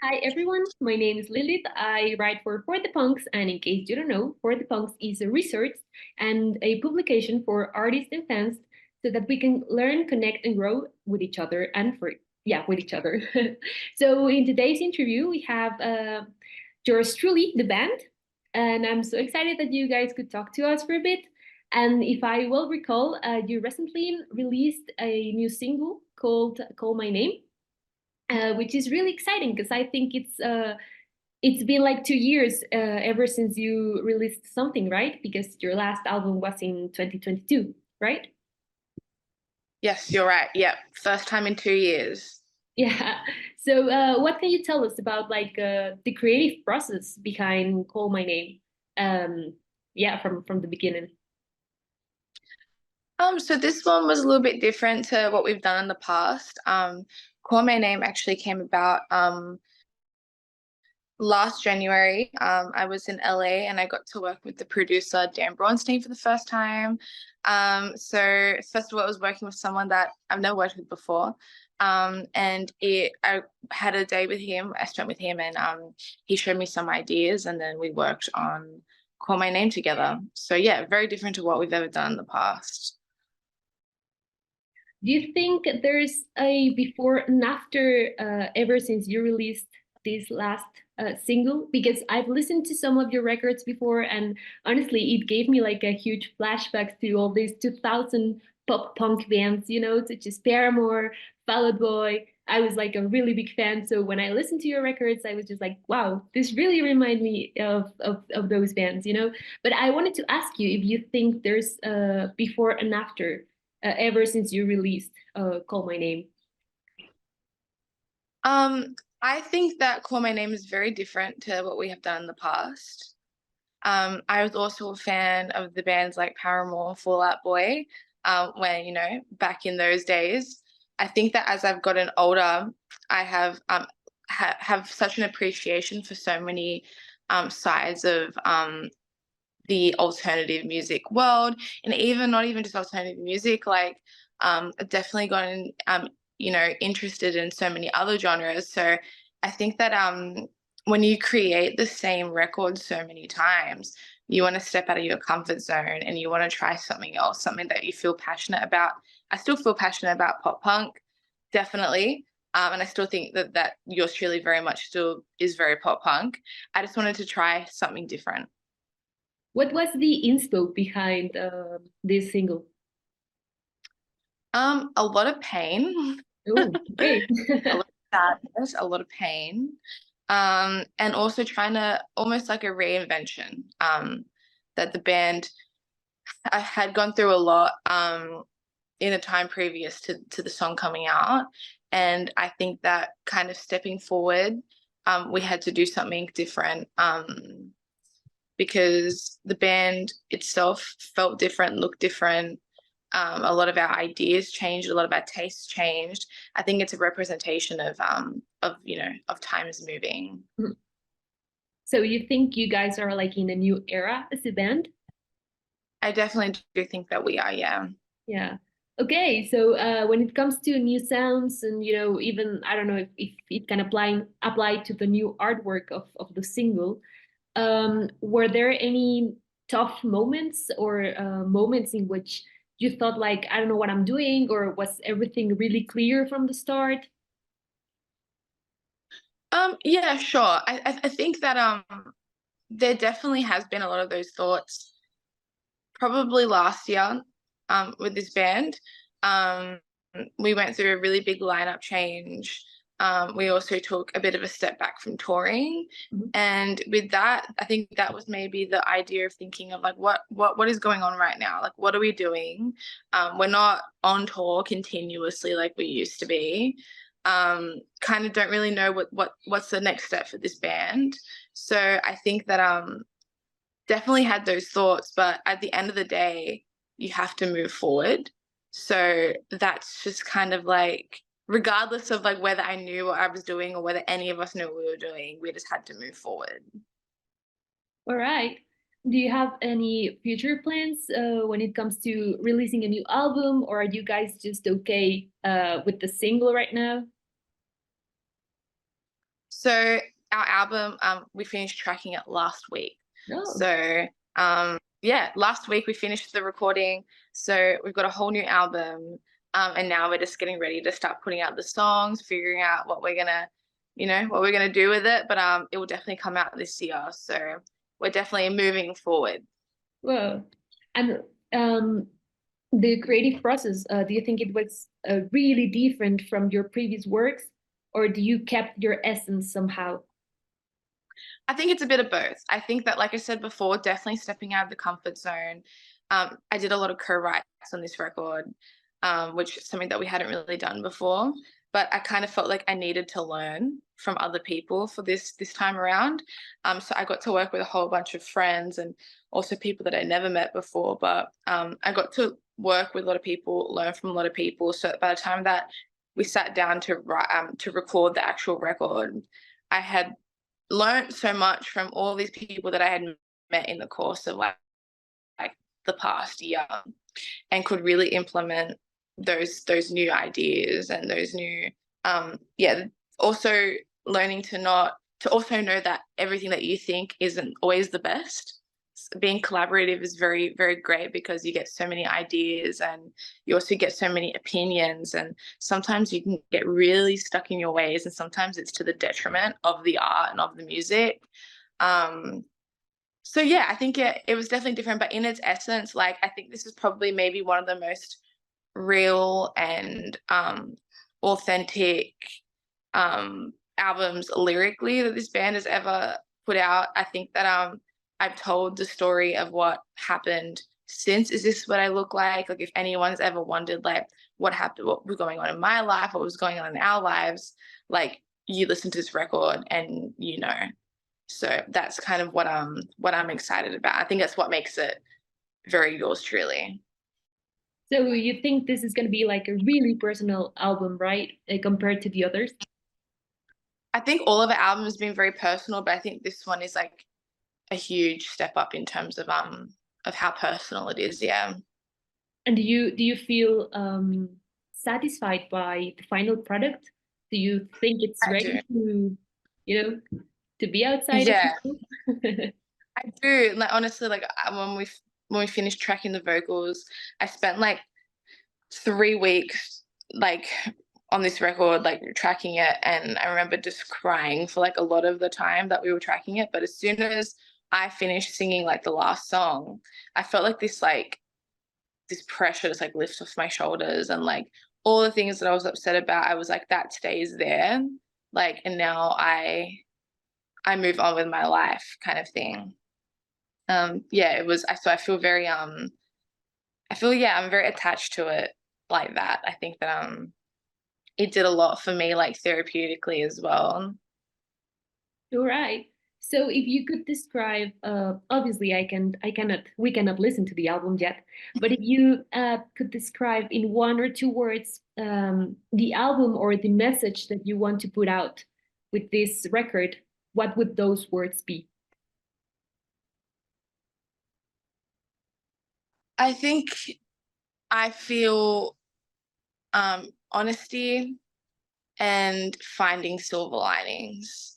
Hi everyone, my name is Lilith. I write for the Punks, and in case you don't know, For the Punks is a resource and a publication for artists and fans so that we can learn, connect, and grow with each other and with each other. So in today's interview, we have yours truly, the band, and I'm so excited that you guys could talk to us for a bit. And if I will recall, you recently released a new single called "Call My Name." Which is really exciting because I think it's been like 2 years ever since you released something, right? Because your last album was in 2022, right? Yes, you're right. Yeah, first time in 2 years. Yeah. So, what can you tell us about like the creative process behind "Call My Name"? Yeah, from the beginning. So this one was a little bit different to what we've done in the past. Call My Name actually came about last January. I was in LA and I got to work with the producer Dan Braunstein for the first time. So first of all, I was working with someone that I've never worked with before. I had a day with him. I spent with him, and he showed me some ideas, and then we worked on Call My Name together. So yeah, very different to what we've ever done in the past. Do you think there's a before and after ever since you released this last single? Because I've listened to some of your records before, and honestly, it gave me like a huge flashback to all these 2000 pop punk bands, such as Paramore, Fall Out Boy. I was like a really big fan. So when I listened to your records, I was just like, wow, this really reminds me of those bands. But I wanted to ask you if you think there's before and after ever since you released Call My Name? I think that Call My Name is very different to what we have done in the past. I was also a fan of the bands like Paramore, Fall Out Boy, back in those days. I think that as I've gotten older, I have such an appreciation for so many sides of the alternative music world, and even not even just alternative music, like I've definitely gotten interested in so many other genres. So I think that when you create the same record so many times, you want to step out of your comfort zone and you want to try something else, something that you feel passionate about. I still feel passionate about pop punk, definitely. And I still think that yours truly very much still is very pop punk. I just wanted to try something different. What was the inspo behind this single? A lot of pain, Oh, okay. a lot of sadness, a lot of pain, and also trying to almost like a reinvention. That the band I had gone through a lot in the time previous to the song coming out, and I think that kind of stepping forward, we had to do something different. Because the band itself felt different, looked different. A lot of our ideas changed, a lot of our tastes changed. I think it's a representation of times moving. So you think you guys are like in a new era as a band? I definitely do think that we are, yeah. Yeah. Okay, so when it comes to new sounds and even I don't know if it can apply to the new artwork of the single, were there any tough moments or moments in which you thought like I don't know what I'm doing, or was everything really clear from the start? Yeah, sure. I think that there definitely has been a lot of those thoughts probably last year with this band. Um, we went through a really big lineup change. We also took a bit of a step back from touring. Mhm. And with that, I think that was maybe the idea of thinking of like what is going on right now? Like what are we doing? We're not on tour continuously like we used to be. Kind of don't really know what's the next step for this band. So I think that definitely had those thoughts, but at the end of the day, you have to move forward. So that's just kind of like, regardless of like whether I knew what I was doing or whether any of us knew what we were doing, we just had to move forward. All right. Do you have any future plans when it comes to releasing a new album, or are you guys just okay with the single right now? So our album, we finished tracking it last week. Oh, So yeah, last week we finished the recording. So we've got a whole new album. And now we're just getting ready to start putting out the songs, figuring out what we're gonna, what we're gonna do with it. But it will definitely come out this year. So we're definitely moving forward. well, and the creative process, do you think it was really different from your previous works, or do you kept your essence somehow? I think it's a bit of both. I think that, like I said before, definitely stepping out of the comfort zone. I did a lot of co-writes on this record, which is something that we hadn't really done before. But I kind of felt like I needed to learn from other people for this time around. So I got to work with a whole bunch of friends and also people that I never met before. But I got to work with a lot of people, learn from a lot of people. So by the time that we sat down to record the actual record, I had learned so much from all these people that I had met in the course of like the past year, and could really implement those new ideas and those new also learning to also know that everything that you think isn't always the best. Being collaborative is very, very great because you get so many ideas and you also get so many opinions, and sometimes you can get really stuck in your ways, and sometimes it's to the detriment of the art and of the music. So yeah, I think it was definitely different, but in its essence, like, I think this is probably maybe one of the most real and authentic albums lyrically that this band has ever put out. I think that I've told the story of what happened since Is This What I Look Like? Like, if anyone's ever wondered, like, what happened, what was going on in my life, what was going on in our lives, like, you listen to this record and you know. So that's kind of what I'm excited about. I think that's what makes it very yours truly. So you think this is going to be like a really personal album, right? Compared to the others? I think all of our albums have been very personal, but I think this one is like a huge step up in terms of how personal it is. Yeah. And do you feel satisfied by the final product? Do you think it's I do. ready to, to be outside of Yeah, people? I do. Like, honestly, like, when we finished tracking the vocals, I spent like 3 weeks like on this record, like tracking it, and I remember just crying for like a lot of the time that we were tracking it. But as soon as I finished singing like the last song, I felt like this pressure just like lift off my shoulders, and like all the things that I was upset about, I was like, that stays there. Like, and now I move on with my life, kind of thing. Yeah, it was so I feel very I feel, yeah, I'm very attached to it like that. I think that it did a lot for me, like, therapeutically as well. All right. So if you could describe, obviously we cannot listen to the album yet, but if you could describe in one or two words the album or the message that you want to put out with this record, what would those words be? I think I feel honesty and finding silver linings.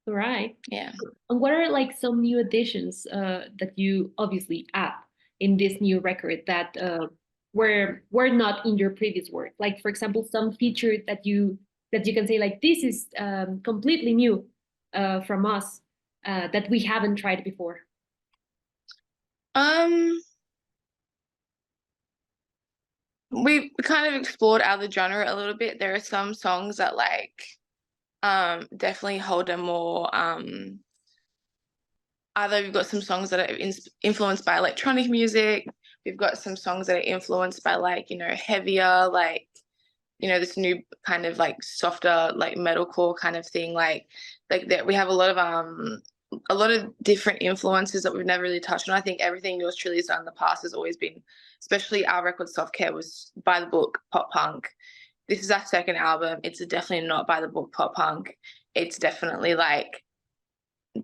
All right. Yeah. And what are like some new additions that you obviously add in this new record that were not in your previous work? Like, for example, some feature that you can say like this is completely new from us that we haven't tried before. Um, we kind of explored out of the genre a little bit. There are some songs that like definitely hold a more either we've got some songs that are influenced by electronic music. We've got some songs that are influenced by like, heavier, like, this new kind of like softer, like metalcore kind of thing. Like that we have a lot of different influences that we've never really touched on. I think everything Yours Truly has done in the past has always been, especially our record Soft Care, was by the book pop punk. This is our second album. It's definitely not by the book pop punk. It's definitely like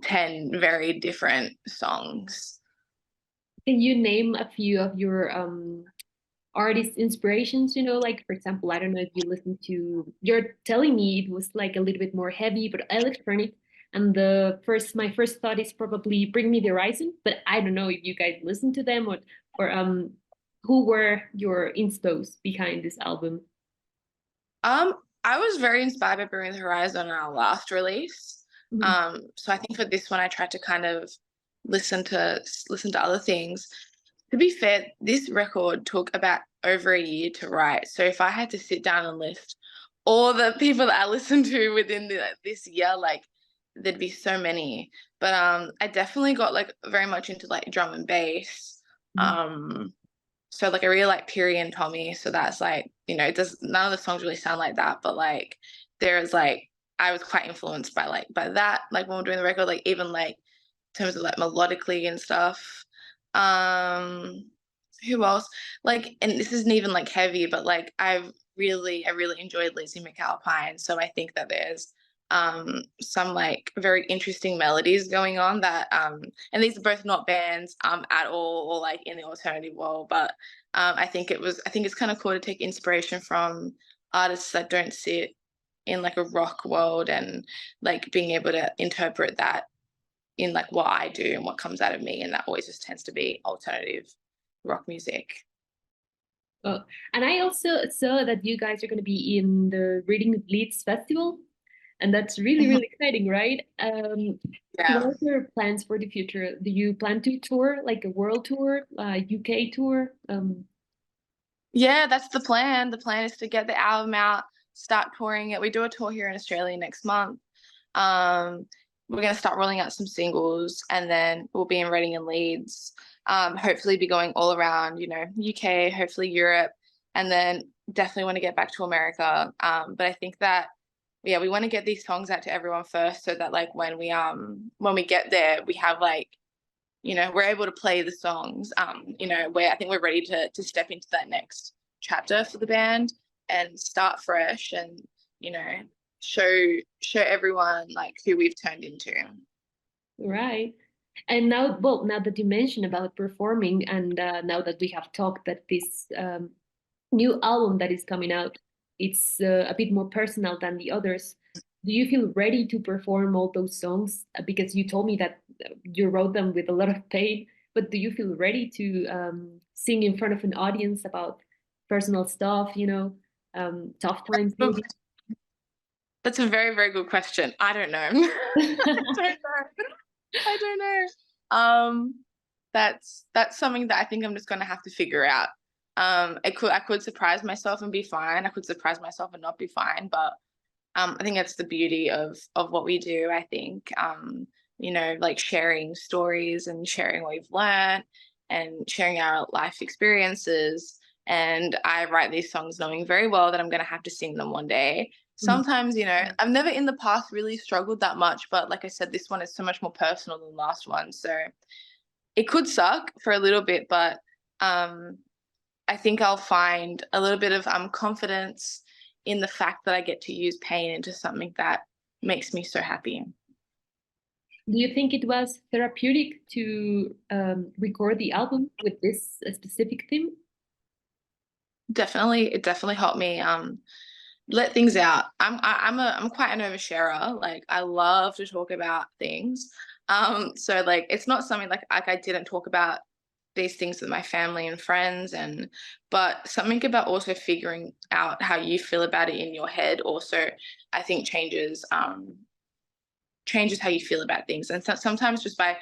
10 very different songs. Can you name a few artist inspirations, like for example, I don't know if you listen to, you're telling me it was like a little bit more heavy, but electronic. And my first thought is probably Bring Me the Horizon, but I don't know if you guys listen to them or who were your inspos behind this album? I was very inspired by Bring the Horizon on our last release. Mhm. So I think for this one, I tried to kind of listen to other things. To be fair, this record took about over a year to write. So if I had to sit down and list all the people that I listened to within this year, like there'd be so many. But I definitely got like very much into like drum and bass. Mhm. So like I really like Piri and Tommy. So that's like, it does none of the songs really sound like that, but like there's like I was quite influenced by that, like when we're doing the record, like even like in terms of like melodically and stuff. Um who else? Like, and this isn't even like heavy, but like I really enjoyed Lizzie McAlpine. So I think that there's some like very interesting melodies going on that and these are both not bands at all or like in the alternative world, but I think it's kind of cool to take inspiration from artists that don't sit in like a rock world and like being able to interpret that in like what I do and what comes out of me, and that always just tends to be alternative rock music. Oh, and I also saw that you guys are going to be in the Reading Leeds Festival, and that's really, Mhm. really exciting, right? What Yeah. are your plans for the future? Do you plan to tour, like a world tour, UK tour? Yeah, that's the plan. The plan is to get the album out, start touring it. We do a tour here in Australia next month. Um, we're going to start rolling out some singles, and then we'll be in Reading and Leeds. Hopefully be going all around, UK, hopefully Europe, and then definitely want to get back to America. But I think that, yeah, we want to get these songs out to everyone first, so that like when we get there, we have like, we're able to play the songs, where I think we're ready to step into that next chapter for the band and start fresh and, you know, show everyone like who we've turned into. Right. And now, well, now that you mentioned about performing, and now that we have talked that this new album that is coming out, it's a bit more personal than the others. Do you feel ready to perform all those songs? Because you told me that you wrote them with a lot of pain, but do you feel ready to sing in front of an audience about personal stuff, tough times maybe? That's a very, very good question. I don't know. I don't know. I don't know. That's something that I think I'm just gonna have to figure out. I could surprise myself and be fine. I could surprise myself and not be fine, but I think that's the beauty of what we do. I think like sharing stories and sharing what we've learned and sharing our life experiences. And I write these songs knowing very well that I'm going to have to sing them one day. Mhm. Sometimes, I've never in the past really struggled that much, but like I said, this one is so much more personal than the last one. So it could suck for a little bit, but um, I think I'll find a little bit of confidence in the fact that I get to use pain into something that makes me so happy. Do you think it was therapeutic to record the album with this specific theme? Definitely, it definitely helped me let things out. I'm quite an oversharer. Like I love to talk about things. So like it's not something like I didn't talk about these things with my family and friends, but something about also figuring out how you feel about it in your head also I think changes how you feel about things. And so, sometimes just by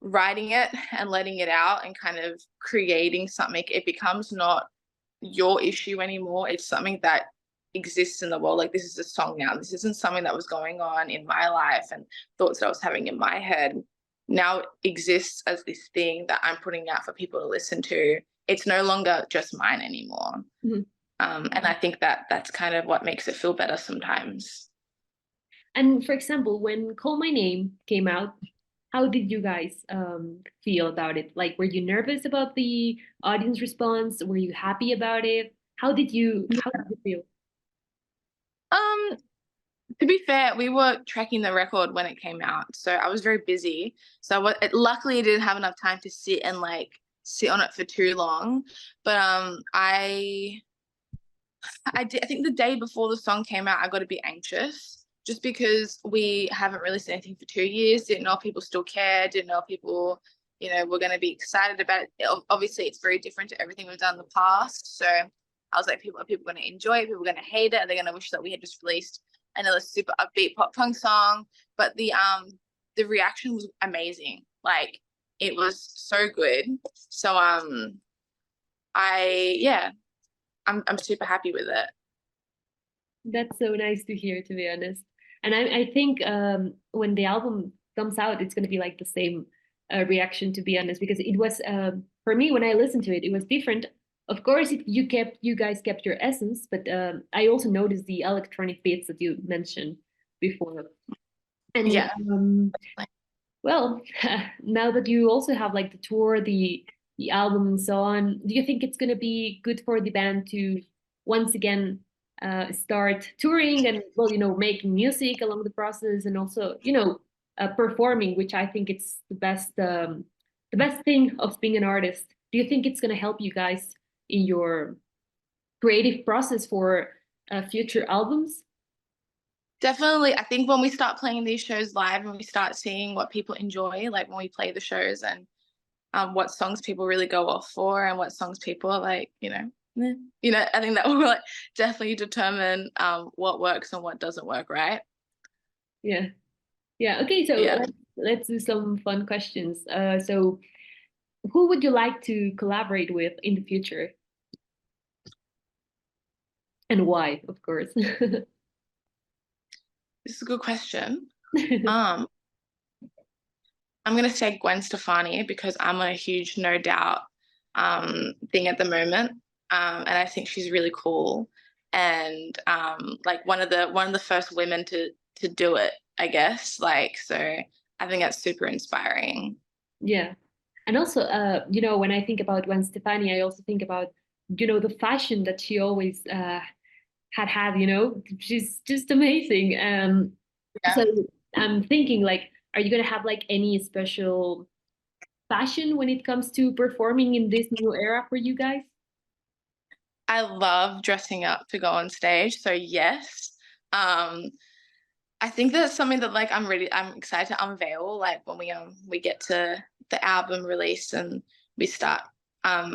writing it and letting it out and kind of creating something, it becomes not your issue anymore. It's something that exists in the world. Like this is a song now. This isn't something that was going on in my life and thoughts that I was having in my head. Now it exists as this thing that I'm putting out for people to listen to. It's no longer just mine anymore. Mhm. And I think that that's kind of what makes it feel better sometimes. And for example, when Call My Name came out, how did you guys feel about it? Like, were you nervous about the audience response? Were you happy about it? How did you feel? Um, To be fair, we were tracking the record when it came out, so I was very busy. So luckily, I didn't have enough time to sit and like sit on it for too long. But I think the day before the song came out, I got a bit anxious just because we haven't released anything for 2 years. Didn't know if people still cared. Didn't know if people, were going to be excited about it. Obviously, it's very different to everything we've done in the past. So I was like, are people going to enjoy it? People are going to hate it? Are they going to wish that we had just released another super upbeat pop punk song? But the reaction was amazing. Like, it was so good. So I'm super happy with it. That's so nice to hear, to be honest. And I think when the album comes out, it's going to be like the same reaction, to be honest, because it was for me when I listened to it, it was different. Of course, you guys kept your essence, but I also noticed the electronic beats that you mentioned before. And Yeah. well, now that you also have like the tour, the album, and so on, do you think it's going to be good for the band to once again start touring and making music along the process, and also performing, which I think it's the best thing of being an artist. Do you think it's going to help you guys in your creative process for future albums? Definitely. I think when we start playing these shows live and we start seeing what people enjoy, like when we play the shows, and what songs people really go off for and what songs people are like, I think that will like definitely determine what works and what doesn't work, right? Yeah. Yeah. Okay. So Yeah. let's do some fun questions. So who would you like to collaborate with in the future, and why, of course? This is a good question. I'm gonna say Gwen Stefani because I'm a huge No Doubt thing at the moment. And I think she's really cool, and like one of the first women to do it, I guess. Like, so I think that's super inspiring. Yeah. And also, when I think about Gwen Stefani, I also think about, the fashion that she always had. She's just amazing. Yeah. So I'm thinking, like, are you gonna have like any special fashion when it comes to performing in this new era for you guys? I love dressing up to go on stage, so yes. Um, I think that's something that like I'm excited to unveil, like when we get to the album release and we start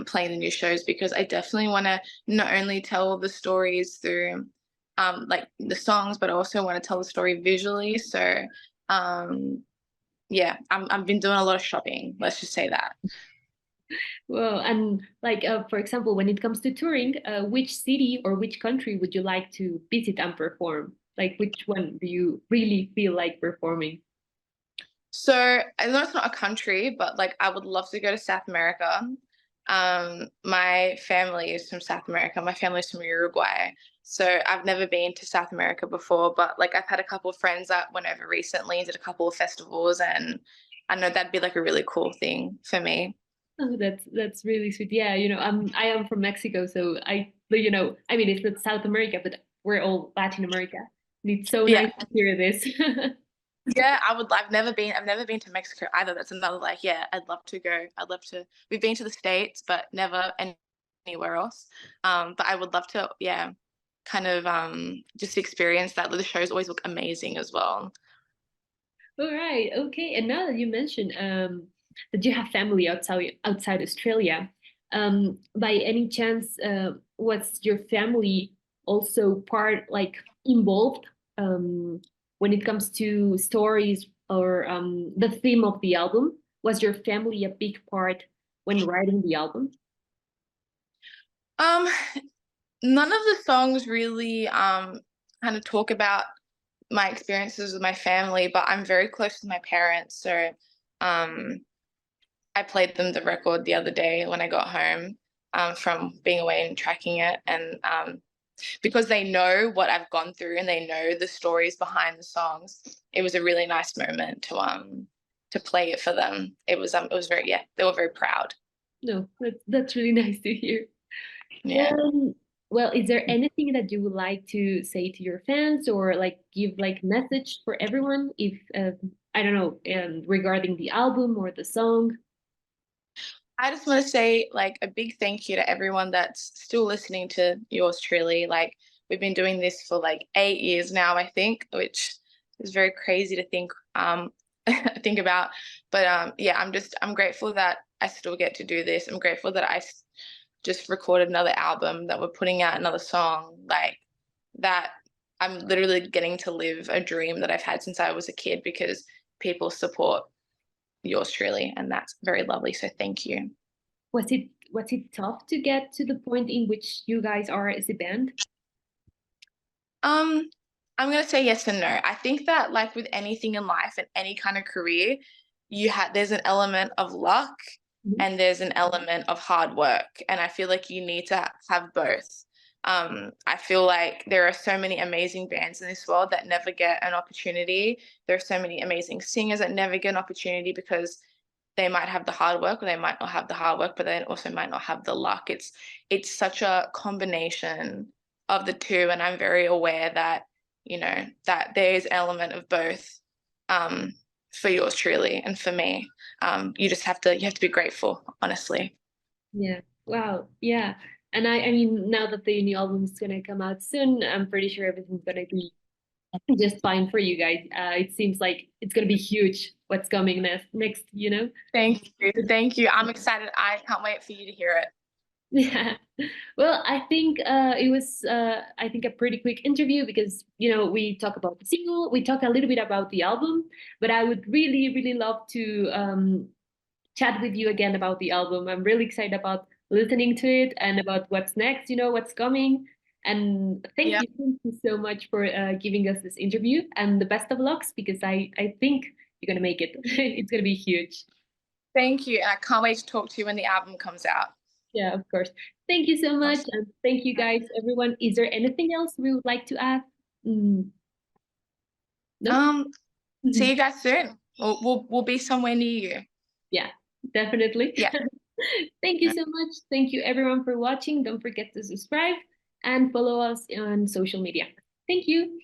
playing the new shows, because I definitely want to not only tell the stories through like the songs, but I also want to tell the story visually. So yeah, I've been doing a lot of shopping, let's just say that. Well, and like for example, when it comes to touring, which city or which country would you like to visit and perform? Like, which one do you really feel like performing? So I know it's not a country, but like I would love to go to South America. My family is from South America. My family's from Uruguay. So I've never been to South America before, but like I've had a couple of friends that went over recently and did a couple of festivals, and I know that'd be like a really cool thing for me. Oh, that's really sweet. Yeah, I am from Mexico, so I mean, it's not South America, but we're all Latin America. And it's so Yeah. nice to hear this. Yeah, I've never been to Mexico either. That's another like, yeah, I'd love to go. I'd love to. We've been to the States, but never anywhere else. But I would love to, yeah, kind of just experience that. The shows always look amazing as well. All right, okay. And now that you mentioned that you have family outside Australia, by any chance, was your family also part like involved when it comes to stories or the theme of the album? Was your family a big part when writing the album? Um, None of the songs really kind of talk about my experiences with my family, but I'm very close to my parents. So um I played them the record the other day when I got home from being away and tracking it, and because they know what I've gone through and they know the stories behind the songs, it was a really nice moment to play it for them. It was very, yeah, they were very proud. No, that's really nice to hear. Yeah. Well, is there anything that you would like to say to your fans, or like give like message for everyone if I don't know, regarding the album or the song? I just want to say like a big thank you to everyone that's still listening to yours truly. Like we've been doing this for like 8 years now, I think, which is very crazy to think think about. But yeah, I'm grateful that I still get to do this. I'm grateful that just recorded another album, that we're putting out another song, like that. I'm literally getting to live a dream that I've had since I was a kid because people support yours truly, and that's very lovely. So thank you. Was it tough to get to the point in which you guys are as a band? Um, I'm gonna say yes and no. I think that like with anything in life and any kind of career, there's an element of luck Mhm. and there's an element of hard work. And I feel like you need to have both. I feel like there are so many amazing bands in this world that never get an opportunity. There are so many amazing singers that never get an opportunity because they might have the hard work or they might not have the hard work, but they also might not have the luck. It's such a combination of the two, and I'm very aware that that there is an element of both, um, for yours truly and for me. You have to be grateful, honestly. Yeah. Wow. Yeah. And I mean, now that the new album is gonna come out soon, I'm pretty sure everything's gonna be just fine for you guys. It seems like it's gonna be huge. What's coming next, you know? Thank you, thank you. I'm excited. I can't wait for you to hear it. Yeah. Well, I think it was I think a pretty quick interview because we talk about the single, we talk a little bit about the album, but I would really, really love to chat with you again about the album. I'm really excited about listening to it and about what's next, what's coming. And Yeah, thank you so much for giving us this interview and the best of lucks because I think you're gonna make it. It's gonna be huge. thank you, and I can't wait to talk to you when the album comes out. Yeah, of course. Thank you so much. Awesome. And thank you guys, everyone. Is there anything else we would like to add? Mm, no? Um, See you guys soon. We'll be somewhere near you. Yeah, definitely. Yeah. Thank you so much. Thank you everyone for watching. Don't forget to subscribe and follow us on social media. Thank you.